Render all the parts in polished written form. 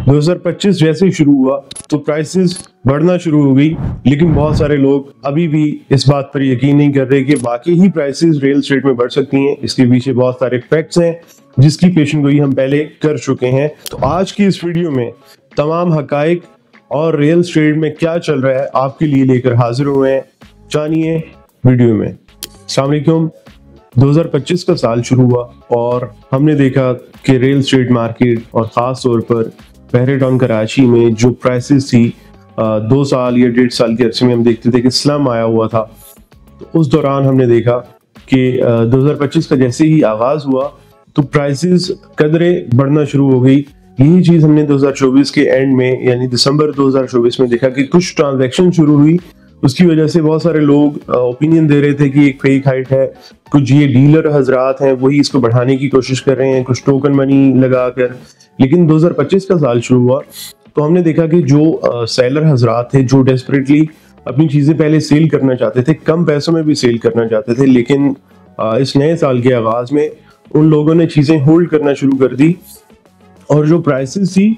2025 जैसे ही शुरू हुआ तो प्राइसेस बढ़ना शुरू हो गई, लेकिन बहुत सारे लोग अभी भी इस बात पर यकीन नहीं कर रहे कि बाकी ही प्राइसेस रियल एस्टेट में बढ़ सकती हैं। इसके पीछे बहुत सारे फैक्ट्स हैं जिसकी पेशेंगोई हम पहले कर चुके हैं। तो आज की इस वीडियो में तमाम हकाइक और रियल एस्टेट में क्या चल रहा है आपके लिए लेकर हाजिर हुए हैं। जानिए वीडियो में। अस्सलाम वालेकुम। 2025 का साल शुरू हुआ और हमने देखा कि रियल एस्टेट मार्केट और ख़ास तौर पर पहरे टाउन कराची में जो प्राइसेस थी 2 साल या 1.5 साल के अरसे में हम देखते थे कि स्लम आया हुआ था। तो उस दौरान हमने देखा कि 2025 का जैसे ही आगाज़ हुआ तो प्राइसेस कदरें बढ़ना शुरू हो गई। यही चीज़ हमने 2024 के एंड में यानी दिसंबर 2024 में देखा कि कुछ ट्रांजैक्शन शुरू हुई। उसकी वजह से बहुत सारे लोग ओपिनियन दे रहे थे कि एक फेक हाइट है, कुछ ये डीलर हजरात हैं वही इसको बढ़ाने की कोशिश कर रहे हैं, कुछ टोकन मनी लगाकर। लेकिन 2025 का साल शुरू हुआ तो हमने देखा कि जो सेलर हजरात थे जो डेस्परेटली अपनी चीज़ें पहले सेल करना चाहते थे, कम पैसों में भी सेल करना चाहते थे, लेकिन इस नए साल के आगाज़ में उन लोगों ने चीज़ें होल्ड करना शुरू कर दी और जो प्राइसेस थी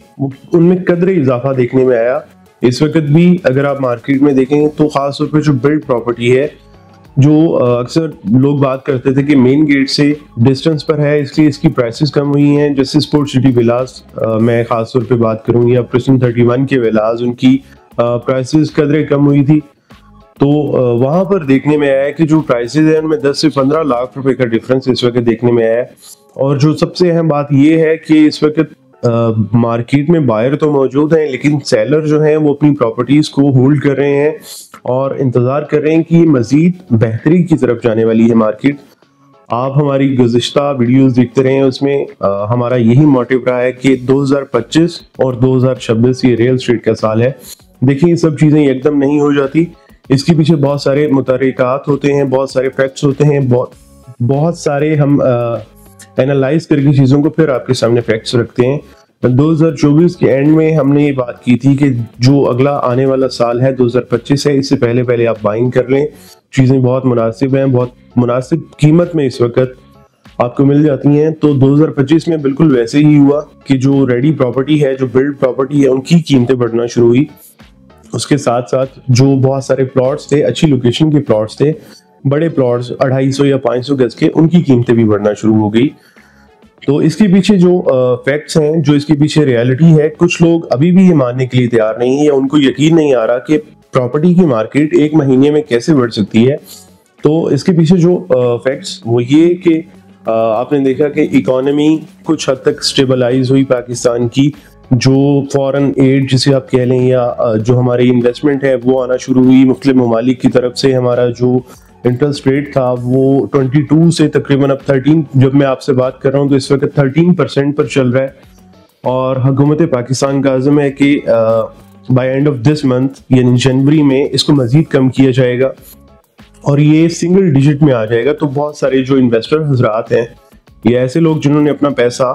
उनमें कदरे इजाफा देखने में आया। इस वक्त भी अगर आप मार्केट में देखें तो ख़ास तौर पर जो बिल्ड प्रॉपर्टी है, जो अक्सर लोग बात करते थे कि मेन गेट से डिस्टेंस पर है इसलिए इसकी प्राइसेस कम हुई हैं। जैसे स्पोर्ट सिटी विलास मैं ख़ास तौर पे बात करूँ या प्रिज्म 31 के विलास, उनकी प्राइसेस कदरे कम हुई थी। तो वहाँ पर देखने में आया कि जो प्राइसेस हैं उनमें 10 से 15 लाख रुपए का डिफरेंस इस वक्त देखने में आया है। और जो सबसे अहम बात ये है कि इस वक्त मार्केट में बायर तो मौजूद हैं, लेकिन सेलर जो हैं वो अपनी प्रॉपर्टीज को होल्ड कर रहे हैं और इंतजार कर रहे हैं कि मजीद बेहतरी की तरफ जाने वाली है मार्केट। आप हमारी गुज़िश्ता वीडियोस देखते रहे हैं, उसमें हमारा यही मोटिव रहा है कि 2025 और 2026 ये रियल एस्टेट का साल है। देखिए ये सब चीज़ें एकदम नहीं हो जाती, इसके पीछे बहुत सारे मुतरकात होते हैं, बहुत सारे फैक्ट्स होते हैं, बहुत सारे हम एनालाइज करके चीज़ों को फिर आपके सामने फैक्ट्स रखते हैं। 2024 के एंड में हमने ये बात की थी कि जो अगला आने वाला साल है 2025 है, इससे पहले आप बाइंग कर लें। चीज़ें बहुत मुनासिब हैं, बहुत मुनासिब कीमत में इस वक्त आपको मिल जाती हैं। तो 2025 में बिल्कुल वैसे ही हुआ कि जो रेडी प्रॉपर्टी है, जो बिल्ड प्रॉपर्टी है, उनकी कीमतें बढ़ना शुरू हुई। उसके साथ साथ जो बहुत सारे प्लॉट्स थे, अच्छी लोकेशन के प्लॉट्स थे, बड़े प्लॉट्स 250 या 500 गज के, उनकी कीमतें भी बढ़ना शुरू हो गई। तो इसके पीछे जो फैक्ट्स हैं, जो इसके पीछे रियलिटी है, कुछ लोग अभी भी ये मानने के लिए तैयार नहीं है या उनको यकीन नहीं आ रहा कि प्रॉपर्टी की मार्केट एक महीने में कैसे बढ़ सकती है। तो इसके पीछे जो फैक्ट्स वो ये कि आपने देखा कि इकोनॉमी कुछ हद तक स्टेबलाइज हुई पाकिस्तान की। जो फॉरेन एड जिसे आप कह लें या जो हमारी इन्वेस्टमेंट है वो आना शुरू हुई मुख्तलिफ ममालिक की तरफ से। हमारा जो इंटरेस्ट रेट था वो 22 से तकरीबन अब 13, जब मैं आपसे बात कर रहा हूँ तो इस वक्त 13% पर चल रहा है। और हुकूमत पाकिस्तान का अज़म है कि by end of this month यानी जनवरी में इसको मज़ीद कम किया जाएगा और ये सिंगल डिजिट में आ जाएगा। तो बहुत सारे जो इन्वेस्टर हजरात हैं, ये ऐसे लोग जिन्होंने अपना पैसा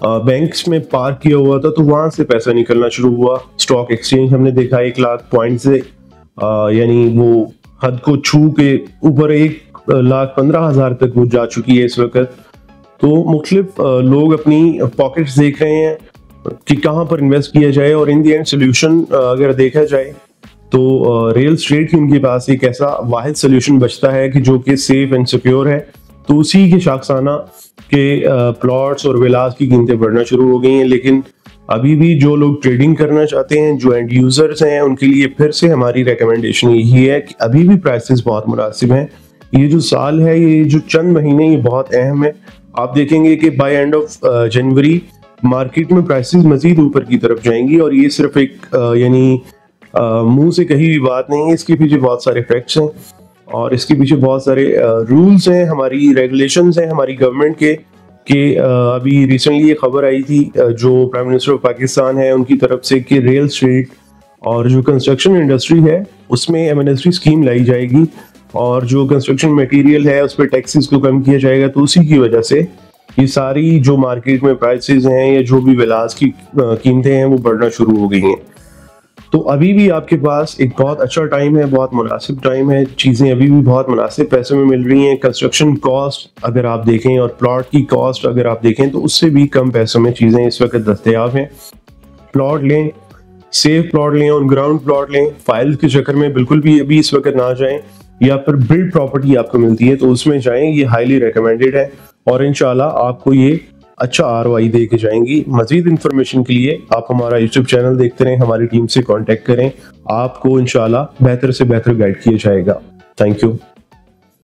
बैंक्स में पार्क किया हुआ था, तो वहाँ से पैसा निकलना शुरू हुआ। स्टॉक एक्सचेंज हमने देखा 1 लाख पॉइंट से यानी वो हद को छू के ऊपर 1,15,000 तक वो जा चुकी है इस वक्त। तो मुख्तलिफ लोग अपनी पॉकेट्स देख रहे हैं कि कहाँ पर इन्वेस्ट किया जाए और इन दी एंड सोल्यूशन अगर देखा जाए तो रियल एस्टेट की उनके पास एक ऐसा वाहिद सोल्यूशन बचता है कि जो कि सेफ एंड सिक्योर है। तो उसी के शाखसाना के प्लॉट्स और विलास की कीमतें बढ़ना शुरू हो गई हैं। लेकिन अभी भी जो लोग ट्रेडिंग करना चाहते हैं, जो एंड यूजर्स हैं, उनके लिए फिर से हमारी रिकमेंडेशन यही है कि अभी भी प्राइसेस बहुत मुनासिब हैं। ये जो साल है, ये जो चंद महीने, ये बहुत अहम है। आप देखेंगे कि by end of January market में प्राइसेस मजीद ऊपर की तरफ जाएंगी और ये सिर्फ एक यानी मुंह से कही हुई बात नहीं है, इसके पीछे बहुत सारे फैक्ट्स हैं और इसके पीछे बहुत सारे रूल्स हैं, हमारी रेगुलेशंस हैं हमारी गवर्नमेंट के। कि अभी रिसेंटली ये खबर आई थी जो प्राइम मिनिस्टर ऑफ पाकिस्तान है उनकी तरफ से कि रियल एस्टेट और जो कंस्ट्रक्शन इंडस्ट्री है उसमें एमएनएसटी स्कीम लाई जाएगी और जो कंस्ट्रक्शन मटेरियल है उस पर टैक्सेस को कम किया जाएगा। तो उसी की वजह से ये सारी जो मार्केट में प्राइसेस हैं या जो भी विलास की कीमतें हैं वो बढ़ना शुरू हो गई हैं। तो अभी भी आपके पास एक बहुत अच्छा टाइम है, बहुत मुनासिब टाइम है, चीज़ें अभी भी बहुत मुनासिब पैसों में मिल रही हैं। कंस्ट्रक्शन कॉस्ट अगर आप देखें और प्लॉट की कॉस्ट अगर आप देखें तो उससे भी कम पैसों में चीज़ें इस वक्त दस्तयाब हैं। प्लॉट लें, सेफ प्लॉट लें, ऑन ग्राउंड प्लॉट लें। फाइल के चक्कर में बिल्कुल भी अभी इस वक्त ना जाएं, या फिर बिल्ड प्रॉपर्टी आपको मिलती है तो उसमें जाएं, ये हाईली रिकमेंडेड है और इंशाल्लाह आपको ये अच्छा ROI दे के जाएंगी। मजीद इन्फॉर्मेशन के लिए आप हमारा यूट्यूब चैनल देखते रहें, हमारी टीम से कांटेक्ट करें, आपको इंशाल्लाह बेहतर से बेहतर गाइड किया जाएगा। Thank you.